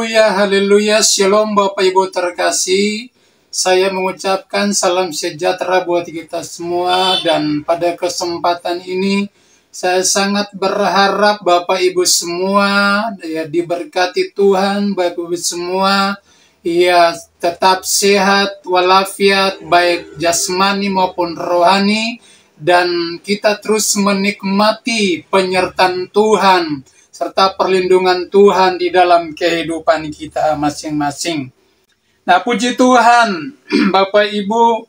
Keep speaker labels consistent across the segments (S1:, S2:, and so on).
S1: Haleluya, haleluya, shalom Bapak Ibu terkasih. Saya mengucapkan salam sejahtera buat kita semua. Dan pada kesempatan ini, saya sangat berharap Bapak Ibu semua ya diberkati Tuhan, Bapak Ibu semua ya tetap sehat walafiat, baik jasmani maupun rohani. Dan kita terus menikmati penyertaan Tuhan serta perlindungan Tuhan di dalam kehidupan kita masing-masing. Nah, puji Tuhan, Bapak Ibu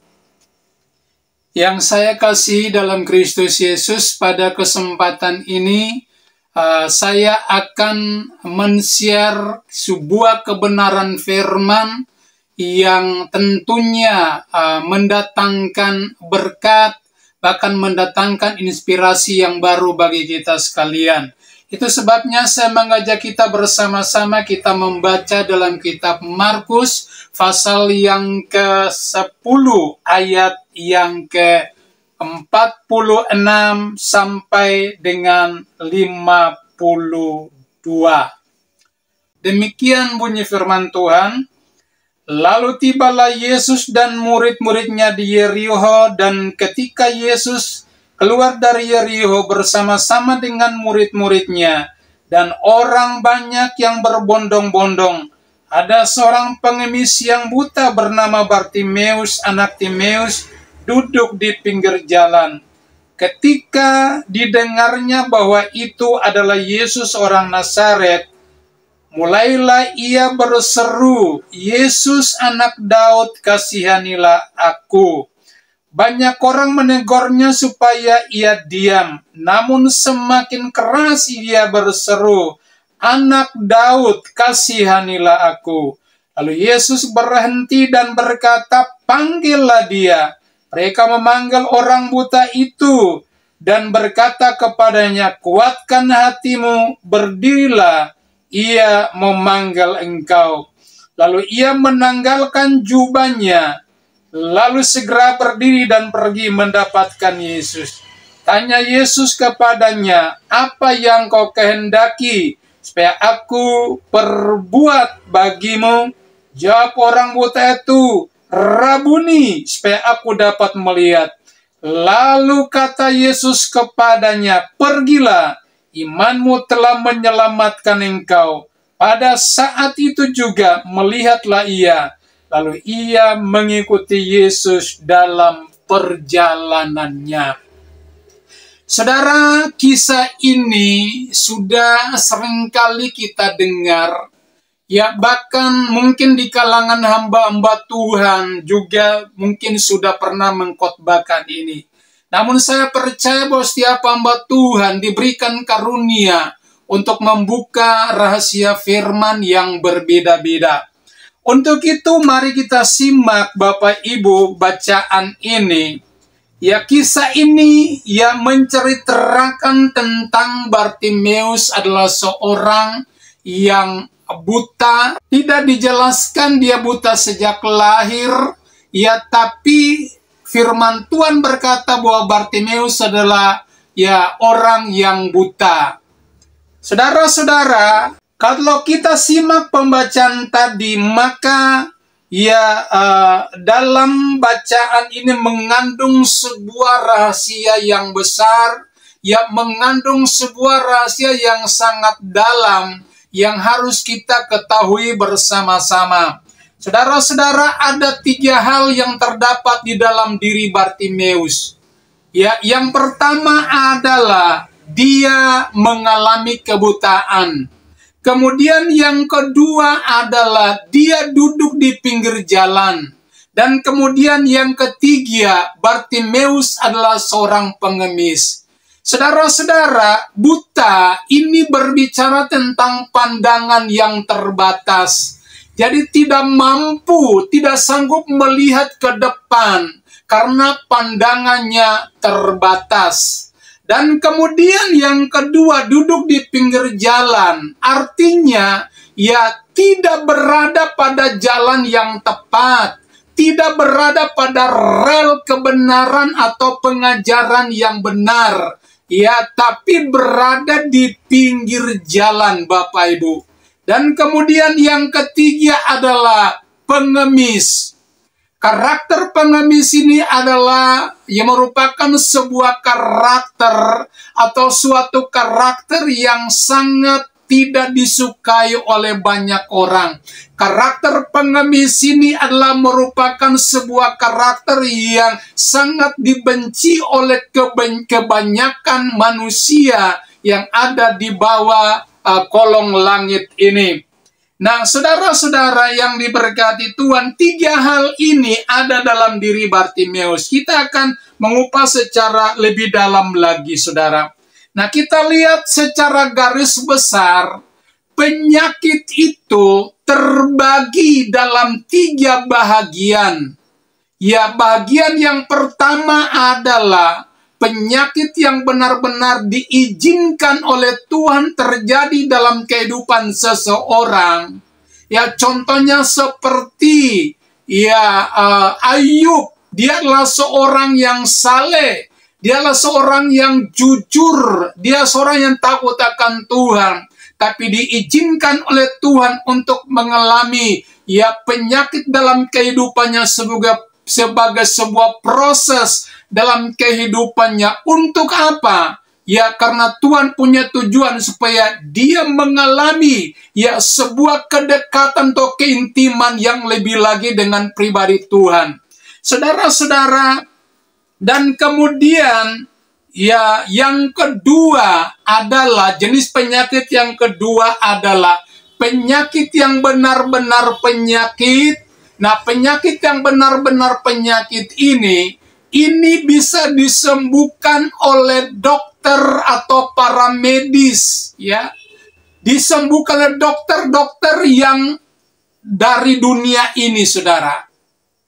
S1: yang saya kasih dalam Kristus Yesus, pada kesempatan ini saya akan men-share sebuah kebenaran firman yang tentunya mendatangkan berkat, bahkan mendatangkan inspirasi yang baru bagi kita sekalian. Itu sebabnya saya mengajak kita bersama-sama kita membaca dalam kitab Markus pasal yang ke-10 ayat yang ke-46 sampai dengan 52. Demikian bunyi firman Tuhan. Lalu tibalah Yesus dan murid-muridnya di Yerikho, dan ketika Yesus keluar dari Yerikho bersama-sama dengan murid-muridnya dan orang banyak yang berbondong-bondong, ada seorang pengemis yang buta bernama Bartimeus, anak Timeus, duduk di pinggir jalan. Ketika didengarnya bahwa itu adalah Yesus orang Nazaret, mulailah ia berseru, "Yesus anak Daud, kasihanilah aku." Banyak orang menegurnya supaya ia diam, namun semakin keras ia berseru, "Anak Daud, kasihanilah aku." Lalu Yesus berhenti dan berkata, "Panggillah dia." Mereka memanggil orang buta itu dan berkata kepadanya, "Kuatkan hatimu, berdirilah, ia memanggil engkau." Lalu ia menanggalkan jubahnya, lalu segera berdiri dan pergi mendapatkan Yesus. Tanya Yesus kepadanya, "Apa yang kau kehendaki supaya aku perbuat bagimu?" Jawab orang buta itu, "Rabuni, supaya aku dapat melihat." Lalu kata Yesus kepadanya, "Pergilah, imanmu telah menyelamatkan engkau." Pada saat itu juga melihatlah ia. Lalu ia mengikuti Yesus dalam perjalanannya. Saudara, kisah ini sudah seringkali kita dengar, ya bahkan mungkin di kalangan hamba-hamba Tuhan juga mungkin sudah pernah mengkhotbahkan ini. Namun saya percaya bahwa setiap hamba Tuhan diberikan karunia untuk membuka rahasia firman yang berbeda-beda. Untuk itu mari kita simak Bapak Ibu bacaan ini. Ya, kisah ini ya menceritakan tentang Bartimeus adalah seorang yang buta. Tidak dijelaskan dia buta sejak lahir, ya, tapi firman Tuhan berkata bahwa Bartimeus adalah ya orang yang buta. Saudara-saudara, kalau kita simak pembacaan tadi, maka ya dalam bacaan ini mengandung sebuah rahasia yang besar, ya mengandung sebuah rahasia yang sangat dalam yang harus kita ketahui bersama-sama. Saudara-saudara, ada 3 hal yang terdapat di dalam diri Bartimeus. Ya, yang pertama adalah dia mengalami kebutaan. Kemudian yang kedua adalah dia duduk di pinggir jalan. Dan kemudian yang ketiga, Bartimeus adalah seorang pengemis. Saudara-saudara, buta ini berbicara tentang pandangan yang terbatas. Jadi tidak mampu, tidak sanggup melihat ke depan karena pandangannya terbatas. Dan kemudian yang kedua, duduk di pinggir jalan. Artinya, ya tidak berada pada jalan yang tepat. Tidak berada pada rel kebenaran atau pengajaran yang benar. Ya, tapi berada di pinggir jalan, Bapak Ibu. Dan kemudian yang ketiga adalah pengemis. Karakter pengemis ini adalah yang merupakan sebuah karakter atau suatu karakter yang sangat tidak disukai oleh banyak orang. Karakter pengemis ini adalah merupakan sebuah karakter yang sangat dibenci oleh kebanyakan manusia yang ada di bawah kolong langit ini. Nah, saudara-saudara yang diberkati Tuhan, 3 hal ini ada dalam diri Bartimeus. Kita akan mengupas secara lebih dalam lagi, saudara. Nah, kita lihat secara garis besar, penyakit itu terbagi dalam 3 bahagian. Ya, bagian yang pertama adalah penyakit yang benar-benar diizinkan oleh Tuhan terjadi dalam kehidupan seseorang. Ya, contohnya seperti Ayub. Dia adalah seorang yang saleh. Dia adalah seorang yang jujur. Dia seorang yang takut akan Tuhan. Tapi diizinkan oleh Tuhan untuk mengalami penyakit dalam kehidupannya sebagai sebuah proses dalam kehidupannya. Untuk apa? Ya, karena Tuhan punya tujuan supaya dia mengalami sebuah kedekatan atau keintiman yang lebih lagi dengan pribadi Tuhan. Saudara-saudara, dan kemudian yang kedua adalah jenis penyakit yang kedua adalah penyakit yang benar-benar penyakit. Nah, penyakit yang benar-benar penyakit ini bisa disembuhkan oleh dokter atau para medis, ya. Disembuhkan oleh dokter-dokter yang dari dunia ini, saudara.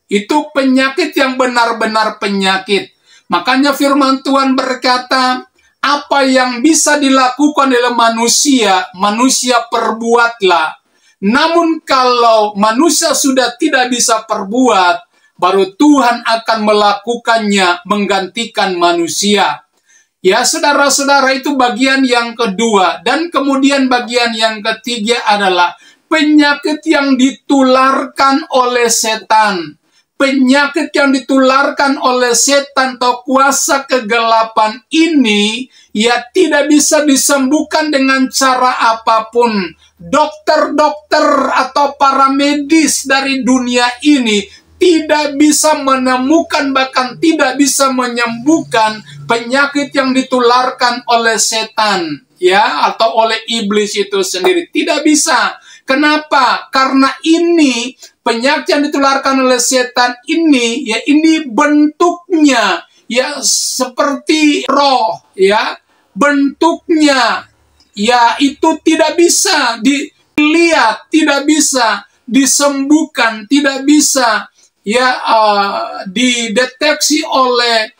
S1: Itu penyakit yang benar-benar penyakit. Makanya firman Tuhan berkata, apa yang bisa dilakukan oleh manusia, manusia perbuatlah. Namun kalau manusia sudah tidak bisa perbuat, baru Tuhan akan melakukannya menggantikan manusia. Ya, saudara-saudara, itu bagian yang kedua. Dan kemudian bagian yang ketiga adalah penyakit yang ditularkan oleh setan. Penyakit yang ditularkan oleh setan atau kuasa kegelapan ini tidak bisa disembuhkan dengan cara apapun. Dokter-dokter atau para medis dari dunia ini tidak bisa menemukan, bahkan tidak bisa menyembuhkan penyakit yang ditularkan oleh setan, atau oleh iblis itu sendiri. Tidak bisa. Kenapa? Karena ini penyakit yang ditularkan oleh setan ini, ini bentuknya seperti roh, bentuknya itu tidak bisa dilihat, tidak bisa disembuhkan, tidak bisa dideteksi oleh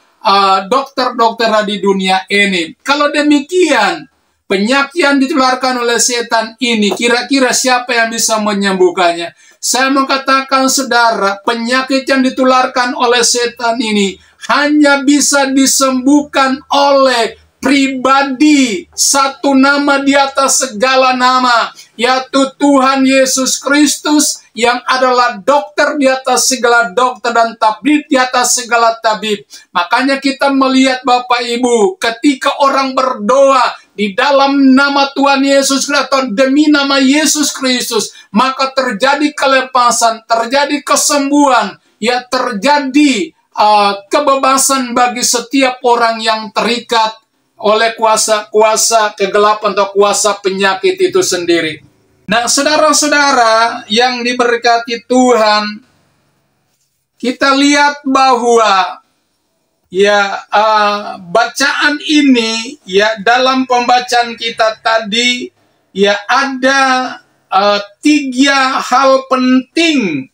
S1: dokter-dokter di dunia ini. Kalau demikian, penyakit yang ditularkan oleh setan ini, kira-kira siapa yang bisa menyembuhkannya? Saya mau katakan, saudara, penyakit yang ditularkan oleh setan ini hanya bisa disembuhkan oleh pribadi, satu nama di atas segala nama, yaitu Tuhan Yesus Kristus, yang adalah dokter di atas segala dokter dan tabib di atas segala tabib. Makanya kita melihat, Bapak Ibu, ketika orang berdoa di dalam nama Tuhan Yesus Kristus atau demi nama Yesus Kristus, maka terjadi kelepasan, terjadi kesembuhan, terjadi kebebasan bagi setiap orang yang terikat oleh kuasa kegelapan atau kuasa penyakit itu sendiri. Nah, saudara-saudara yang diberkati Tuhan, kita lihat bahwa bacaan ini dalam pembacaan kita tadi ada 3 hal penting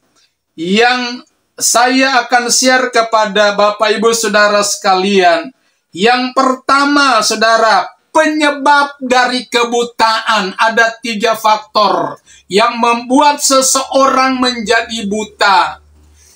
S1: yang saya akan share kepada Bapak Ibu Saudara sekalian. Yang pertama, saudara, penyebab dari kebutaan. Ada 3 faktor yang membuat seseorang menjadi buta.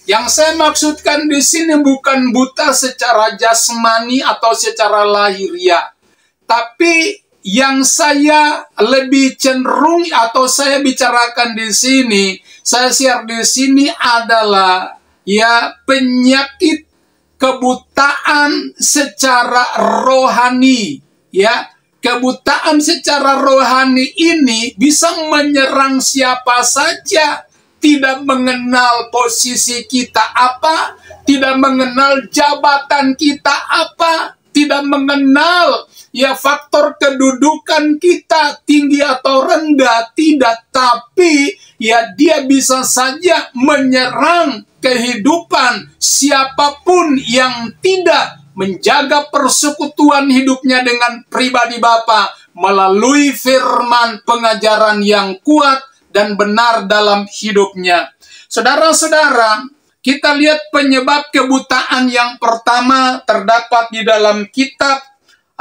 S1: Yang saya maksudkan di sini bukan buta secara jasmani atau secara lahiriah, tapi yang saya lebih cenderung atau saya bicarakan di sini, saya share di sini adalah ya penyakit kebutaan secara rohani. Ya, kebutaan secara rohani ini bisa menyerang siapa saja. Tidak mengenal posisi kita apa, tidak mengenal jabatan kita apa, tidak mengenal ya faktor kedudukan kita tinggi atau rendah, tidak, tapi ya dia bisa saja menyerang kehidupan siapapun yang tidak menjaga persekutuan hidupnya dengan pribadi Bapa melalui firman pengajaran yang kuat dan benar dalam hidupnya. Saudara-saudara, kita lihat penyebab kebutaan yang pertama terdapat di dalam kitab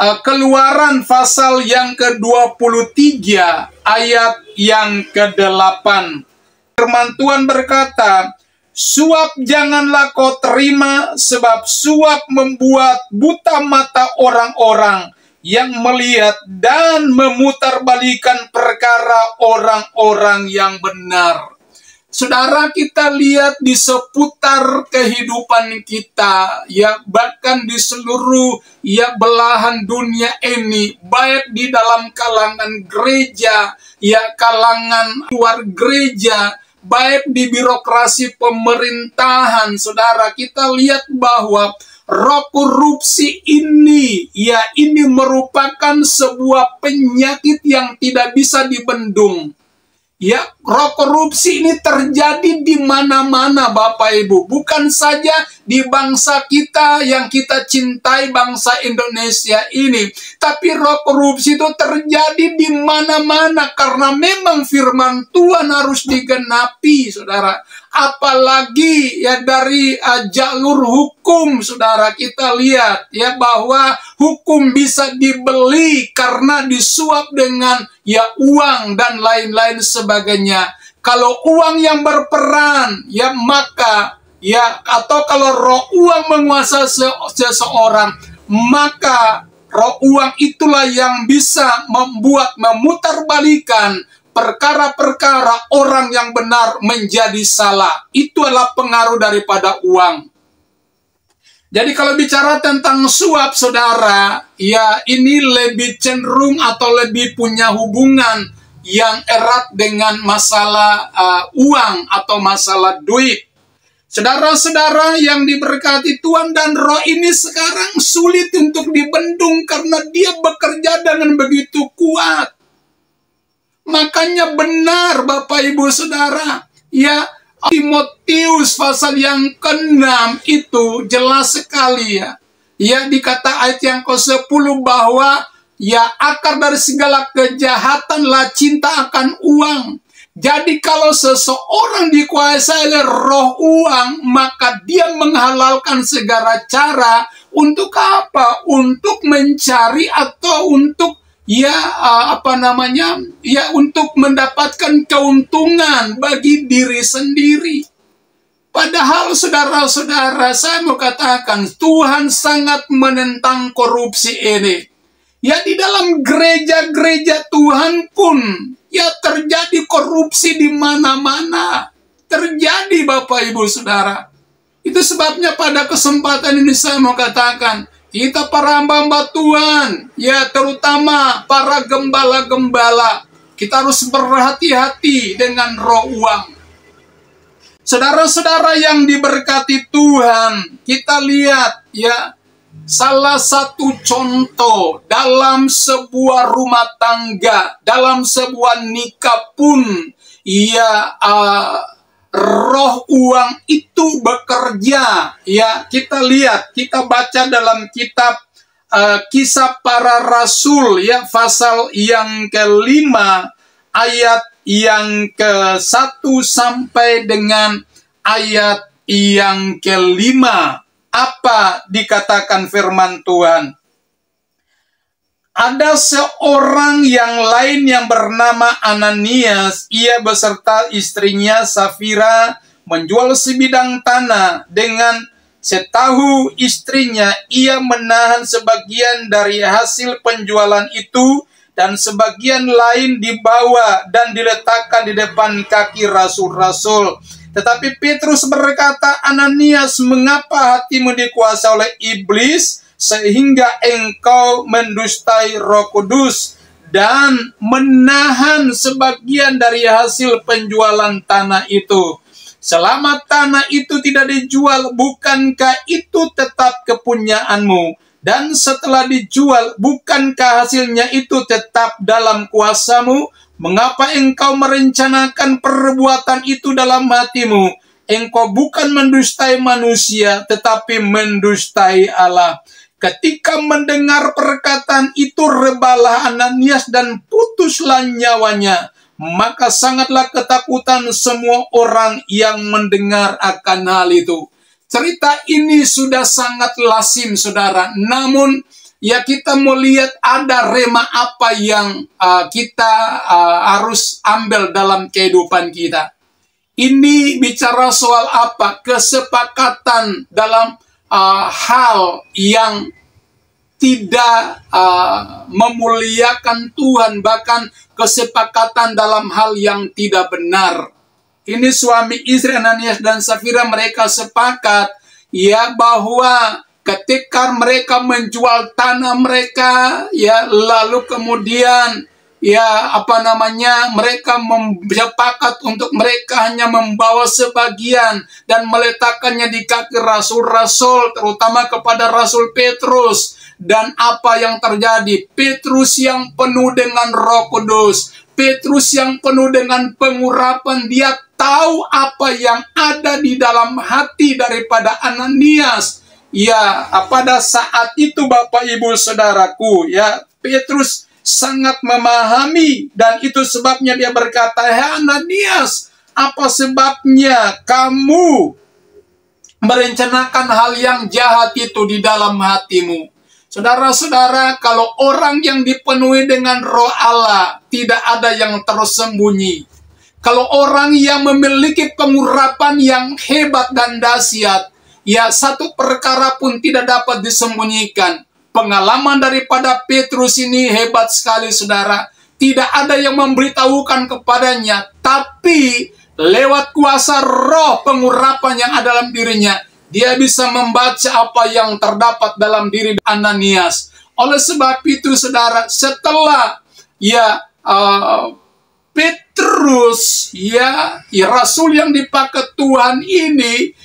S1: Keluaran pasal yang ke-23 ayat yang ke-8. Firman Tuhan berkata, "Suap janganlah kau terima, sebab suap membuat buta mata orang-orang yang melihat dan memutarbalikan perkara orang-orang yang benar." Saudara, kita lihat di seputar kehidupan kita, ya bahkan di seluruh ya belahan dunia ini, baik di dalam kalangan gereja, ya kalangan luar gereja, baik di birokrasi pemerintahan, saudara, kita lihat bahwa roh korupsi ini, ya ini merupakan sebuah penyakit yang tidak bisa dibendung. Ya, roh korupsi ini terjadi di mana-mana Bapak Ibu. Bukan saja di bangsa kita yang kita cintai, bangsa Indonesia ini. Tapi roh korupsi itu terjadi di mana-mana karena memang firman Tuhan harus digenapi, saudara. Apalagi ya dari jalur hukum, saudara, kita lihat ya bahwa hukum bisa dibeli karena disuap dengan ya uang dan lain-lain sebagainya. Kalau uang yang berperan, ya maka ya atau kalau roh uang menguasai seseorang, maka roh uang itulah yang bisa membuat memutarbalikan perkara-perkara orang yang benar menjadi salah. Itu adalah pengaruh daripada uang. Jadi kalau bicara tentang suap, saudara, ya ini lebih cenderung atau lebih punya hubungan yang erat dengan masalah uang atau masalah duit. Saudara-saudara yang diberkati Tuhan, dan roh ini sekarang sulit untuk dibendung karena dia bekerja dengan begitu kuat. Makanya benar Bapak Ibu Saudara, ya Timotius pasal yang ke-6 itu jelas sekali ya. Ya dikata ayat yang ke-10 bahwa ya akar dari segala kejahatanlah cinta akan uang. Jadi kalau seseorang dikuasai oleh roh uang, maka dia menghalalkan segala cara untuk apa? Untuk mencari atau untuk ya untuk mendapatkan keuntungan bagi diri sendiri. Padahal saudara-saudara, saya mau katakan Tuhan sangat menentang korupsi ini. Ya di dalam gereja-gereja Tuhan pun ya terjadi korupsi di mana-mana. Terjadi Bapak Ibu Saudara. Itu sebabnya pada kesempatan ini saya mau katakan, kita para hamba-hamba Tuhan, ya terutama para gembala-gembala, kita harus berhati-hati dengan roh uang. Saudara-saudara yang diberkati Tuhan, kita lihat ya salah satu contoh dalam sebuah rumah tangga, dalam sebuah nikah pun, ya roh uang itu bekerja. Ya, kita lihat, kita baca dalam kitab Kisah Para Rasul ya pasal yang ke-5 ayat yang ke-1 sampai dengan ayat yang ke-5. Apa dikatakan firman Tuhan? Ada seorang yang lain yang bernama Ananias, ia beserta istrinya Safira menjual sebidang tanah. Dengan setahu istrinya, ia menahan sebagian dari hasil penjualan itu dan sebagian lain dibawa dan diletakkan di depan kaki rasul-rasul. Tetapi Petrus berkata, "Ananias, mengapa hatimu dikuasai oleh iblis sehingga engkau mendustai Roh Kudus dan menahan sebagian dari hasil penjualan tanah itu? Selama tanah itu tidak dijual, bukankah itu tetap kepunyaanmu? Dan setelah dijual, bukankah hasilnya itu tetap dalam kuasamu? Mengapa engkau merencanakan perbuatan itu dalam hatimu? Engkau bukan mendustai manusia, tetapi mendustai Allah." Ketika mendengar perkataan itu, rebalah Ananias dan putuslah nyawanya. Maka sangatlah ketakutan semua orang yang mendengar akan hal itu. Cerita ini sudah sangat lazim, saudara. Namun, ya kita mau lihat ada rema apa yang kita harus ambil dalam kehidupan kita. Ini bicara soal apa? Kesepakatan dalam hal yang tidak memuliakan Tuhan, bahkan kesepakatan dalam hal yang tidak benar. Ini suami istri Ananias dan Safira, mereka sepakat ya bahwa ketika mereka menjual tanah mereka, ya lalu kemudian mereka sepakat untuk mereka hanya membawa sebagian dan meletakkannya di kaki rasul-rasul, terutama kepada Rasul Petrus. Dan apa yang terjadi? Petrus yang penuh dengan Roh Kudus, Petrus yang penuh dengan pengurapan, dia tahu apa yang ada di dalam hati daripada Ananias. Ya, pada saat itu Bapak Ibu Saudaraku, ya Petrus sangat memahami, dan itu sebabnya dia berkata, "Hei Ananias, apa sebabnya kamu merencanakan hal yang jahat itu di dalam hatimu?" Saudara-saudara, kalau orang yang dipenuhi dengan Roh Allah, tidak ada yang tersembunyi. Kalau orang yang memiliki pengurapan yang hebat dan dahsyat, ya satu perkara pun tidak dapat disembunyikan. Pengalaman daripada Petrus ini hebat sekali, saudara. Tidak ada yang memberitahukan kepadanya, tapi lewat kuasa roh pengurapan yang ada dalam dirinya, dia bisa membaca apa yang terdapat dalam diri Ananias. Oleh sebab itu, saudara, setelah Petrus, rasul yang dipakai Tuhan ini,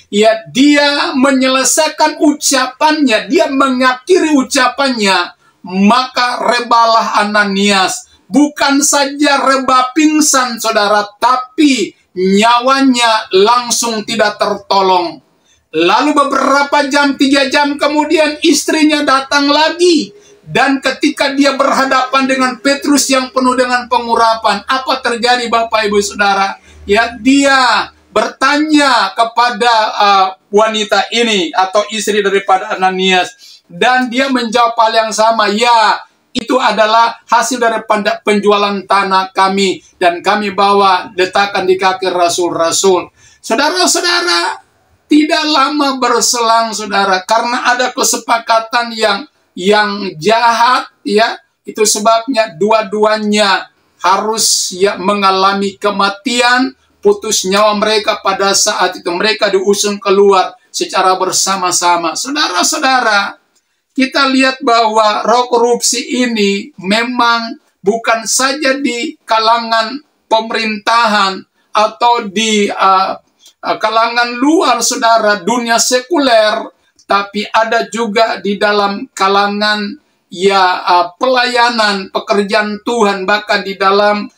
S1: dia menyelesaikan ucapannya, dia mengakhiri ucapannya, maka rebalah Ananias. Bukan saja reba pingsan, saudara, tapi nyawanya langsung tidak tertolong. Lalu beberapa jam, 3 jam kemudian istrinya datang lagi. Dan ketika dia berhadapan dengan Petrus yang penuh dengan pengurapan, apa terjadi Bapak Ibu Saudara? Ya, dia bertanya kepada wanita ini atau istri daripada Ananias. Dan dia menjawab hal yang sama, ya itu adalah hasil daripada penjualan tanah kami. Dan kami bawa letakkan di kaki rasul-rasul. Saudara-saudara, tidak lama berselang, saudara, karena ada kesepakatan yang jahat, ya, itu sebabnya dua-duanya harus mengalami kematian, putus nyawa mereka pada saat itu. Mereka diusung keluar secara bersama-sama. Saudara-saudara, kita lihat bahwa roh korupsi ini memang bukan saja di kalangan pemerintahan atau di kalangan luar, saudara, dunia sekuler, tapi ada juga di dalam kalangan pelayanan, pekerjaan Tuhan, bahkan di dalam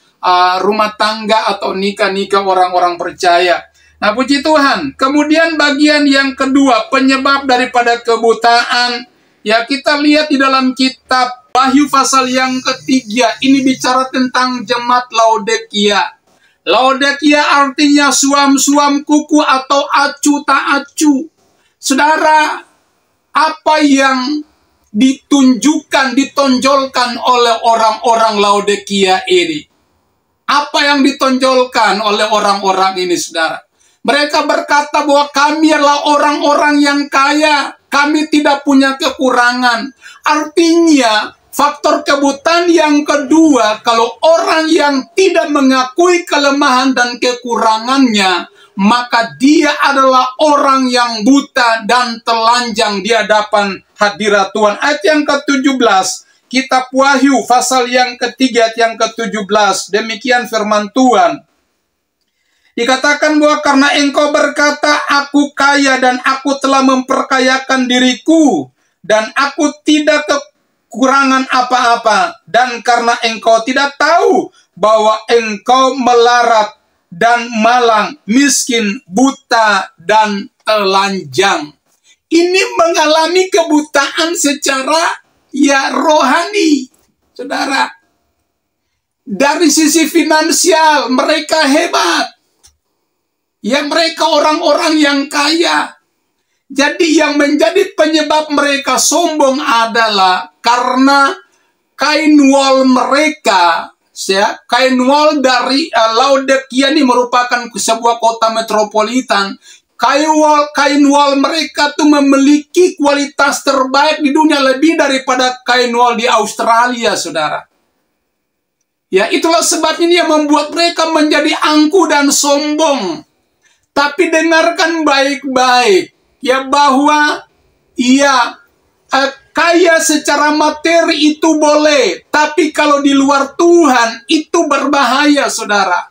S1: rumah tangga atau nikah-nikah orang-orang percaya. Nah, puji Tuhan. Kemudian bagian yang kedua, penyebab daripada kebutaan, ya kita lihat di dalam kitab Wahyu pasal yang ketiga, ini bicara tentang jemaat Laodikia. Laodikia artinya suam-suam kuku atau acu tak acu. Saudara, apa yang ditunjukkan, ditonjolkan oleh orang-orang Laodikia ini? Apa yang ditonjolkan oleh orang-orang ini, saudara? Mereka berkata bahwa kami adalah orang-orang yang kaya, kami tidak punya kekurangan. Artinya, Faktor kebutaan yang kedua, kalau orang yang tidak mengakui kelemahan dan kekurangannya, maka dia adalah orang yang buta dan telanjang di hadapan hadirat Tuhan. Ayat yang ke-17, kitab Wahyu, pasal yang ketiga, ayat yang ke-17, demikian firman Tuhan. Dikatakan bahwa karena engkau berkata, aku kaya dan aku telah memperkayakan diriku, dan aku tidak kekurangan apa-apa, dan karena engkau tidak tahu bahwa engkau melarat dan malang, miskin, buta, dan telanjang. Ini mengalami kebutaan secara rohani, saudara. Dari sisi finansial mereka hebat, mereka orang-orang yang kaya. Jadi yang menjadi penyebab mereka sombong adalah karena kain wol mereka, kain wol dari Laodikia ini merupakan sebuah kota metropolitan. Kain wol mereka tuh memiliki kualitas terbaik di dunia, lebih daripada kain wol di Australia, saudara. Ya, itulah sebabnya dia membuat mereka menjadi angkuh dan sombong. Tapi dengarkan baik-baik, bahwa kaya secara materi itu boleh, tapi kalau di luar Tuhan itu berbahaya, saudara.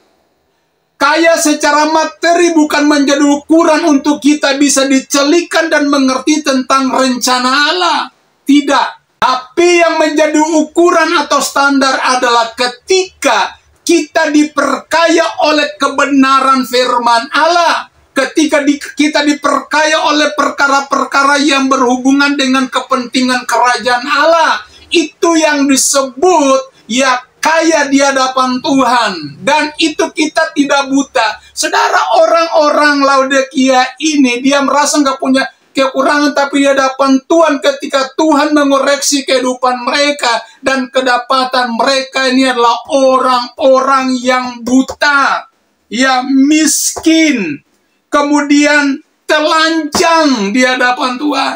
S1: Kaya secara materi bukan menjadi ukuran untuk kita bisa dicelikan dan mengerti tentang rencana Allah. Tidak. Tapi yang menjadi ukuran atau standar adalah ketika kita diperkaya oleh kebenaran firman Allah. Ketika kita diperkaya oleh perkara-perkara yang berhubungan dengan kepentingan kerajaan Allah, itu yang disebut kaya di hadapan Tuhan. Dan itu kita tidak buta. Saudara, orang-orang Laodikia ini, dia merasa nggak punya kekurangan, tapi di hadapan Tuhan ketika Tuhan mengoreksi kehidupan mereka dan kedapatan mereka, ini adalah orang-orang yang buta, miskin, kemudian telanjang di hadapan Tuhan.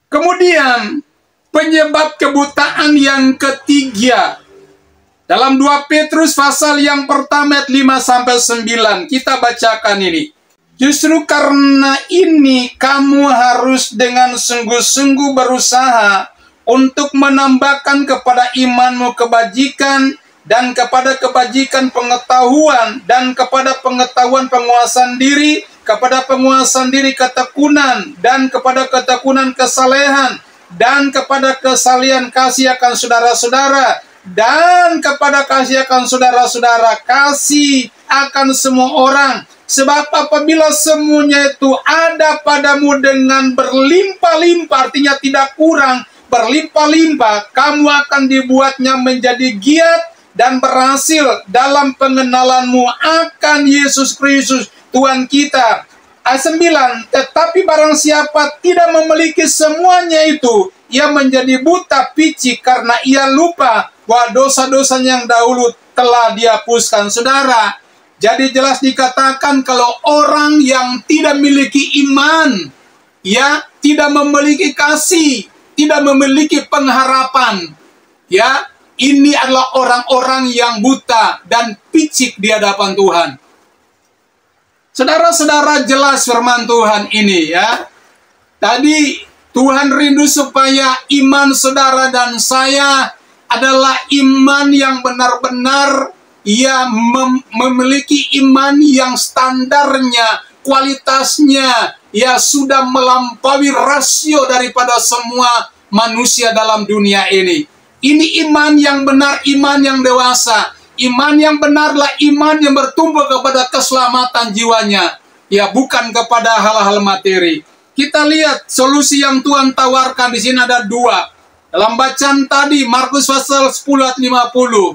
S1: Kemudian penyebab kebutaan yang ketiga, dalam 2 Petrus pasal yang pertama ayat 5-9, kita bacakan ini. Justru karena ini kamu harus dengan sungguh-sungguh berusaha untuk menambahkan kepada imanmu kebajikan, dan kepada kebajikan pengetahuan, dan kepada pengetahuan penguasaan diri, kepada penguasaan diri ketekunan, dan kepada ketekunan kesalehan, dan kepada kesalehan kasih akan saudara-saudara, dan kepada kasih akan saudara-saudara kasih akan semua orang. Sebab apabila semuanya itu ada padamu dengan berlimpah-limpah, artinya tidak kurang, berlimpah-limpah, kamu akan dibuatnya menjadi giat dan berhasil dalam pengenalanmu akan Yesus Kristus Tuhan kita. Ayat 9, tetapi barang siapa tidak memiliki semuanya itu, ia menjadi buta picik karena ia lupa bahwa dosa-dosanya yang dahulu telah dihapuskan. Saudara, jadi jelas dikatakan kalau orang yang tidak memiliki iman, tidak memiliki kasih, tidak memiliki pengharapan, ini adalah orang-orang yang buta dan picik di hadapan Tuhan. Saudara-saudara, jelas firman Tuhan ini Tadi Tuhan rindu supaya iman saudara dan saya adalah iman yang benar-benar memiliki iman yang standarnya, kualitasnya sudah melampaui rasio daripada semua manusia dalam dunia ini. Ini iman yang benar, iman yang dewasa. Iman yang benarlah iman yang bertumbuh kepada keselamatan jiwanya, bukan kepada hal-hal materi. Kita lihat solusi yang Tuhan tawarkan di sini ada 2. Dalam bacaan tadi Markus pasal 10 ayat 50.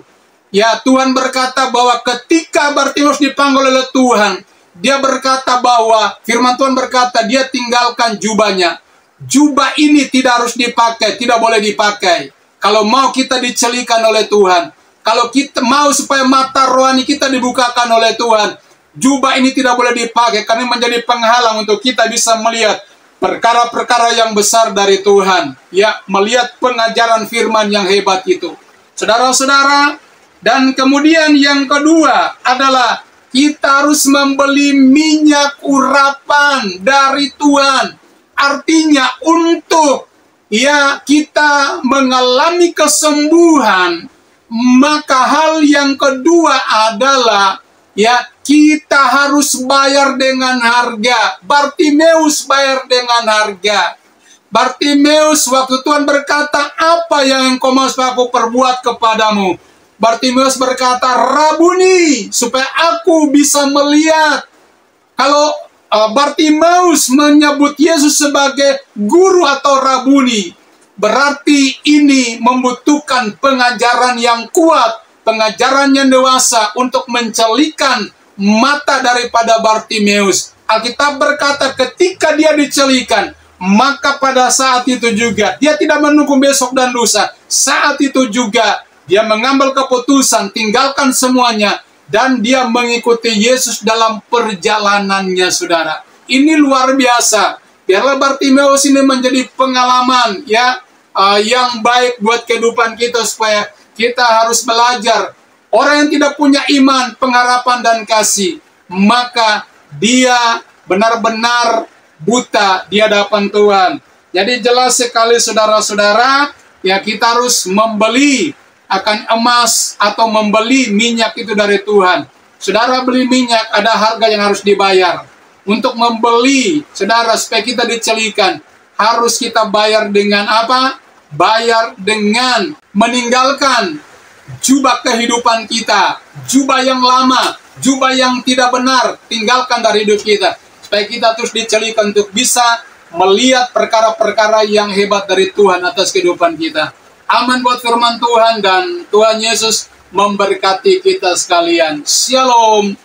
S1: Tuhan berkata bahwa ketika Bartimeus dipanggil oleh Tuhan, dia berkata bahwa firman Tuhan berkata dia tinggalkan jubahnya. Jubah ini tidak harus dipakai, tidak boleh dipakai. Kalau mau kita dicelikan oleh Tuhan, kalau kita mau supaya mata rohani kita dibukakan oleh Tuhan, jubah ini tidak boleh dipakai karena menjadi penghalang untuk kita bisa melihat perkara-perkara yang besar dari Tuhan, ya, melihat pengajaran firman yang hebat itu. Saudara-saudara, dan kemudian yang kedua adalah kita harus membeli minyak urapan dari Tuhan. Artinya untuk, ya, kita mengalami kesembuhan, maka hal yang kedua adalah, ya, kita harus bayar dengan harga. Bartimeus bayar dengan harga. Bartimeus, waktu Tuhan berkata, apa yang engkau mau aku perbuat kepadamu? Bartimeus berkata, Rabuni, supaya aku bisa melihat. Kalau Bartimeus menyebut Yesus sebagai guru atau Rabuni, berarti ini membutuhkan pengajaran yang kuat, pengajaran yang dewasa untuk mencelikan mata daripada Bartimeus. Alkitab berkata ketika dia dicelikan, maka pada saat itu juga dia tidak menunggu besok dan lusa. Saat itu juga dia mengambil keputusan, tinggalkan semuanya, dan dia mengikuti Yesus dalam perjalanannya, saudara. Ini luar biasa. Biarlah Bartimeus ini menjadi pengalaman, ya, yang baik buat kehidupan kita, supaya kita harus belajar. Orang yang tidak punya iman, pengharapan, dan kasih, maka dia benar-benar buta di hadapan Tuhan. Jadi jelas sekali, saudara-saudara, ya, kita harus membeli akan emas atau membeli minyak itu dari Tuhan. Saudara, beli minyak ada harga yang harus dibayar. Untuk membeli, saudara, supaya kita dicelikan, harus kita bayar dengan apa? Bayar dengan meninggalkan jubah kehidupan kita, jubah yang lama, jubah yang tidak benar, tinggalkan dari hidup kita, supaya kita terus dicelikan untuk bisa melihat perkara-perkara yang hebat dari Tuhan atas kehidupan kita. Amin buat firman Tuhan, dan Tuhan Yesus memberkati kita sekalian. Shalom.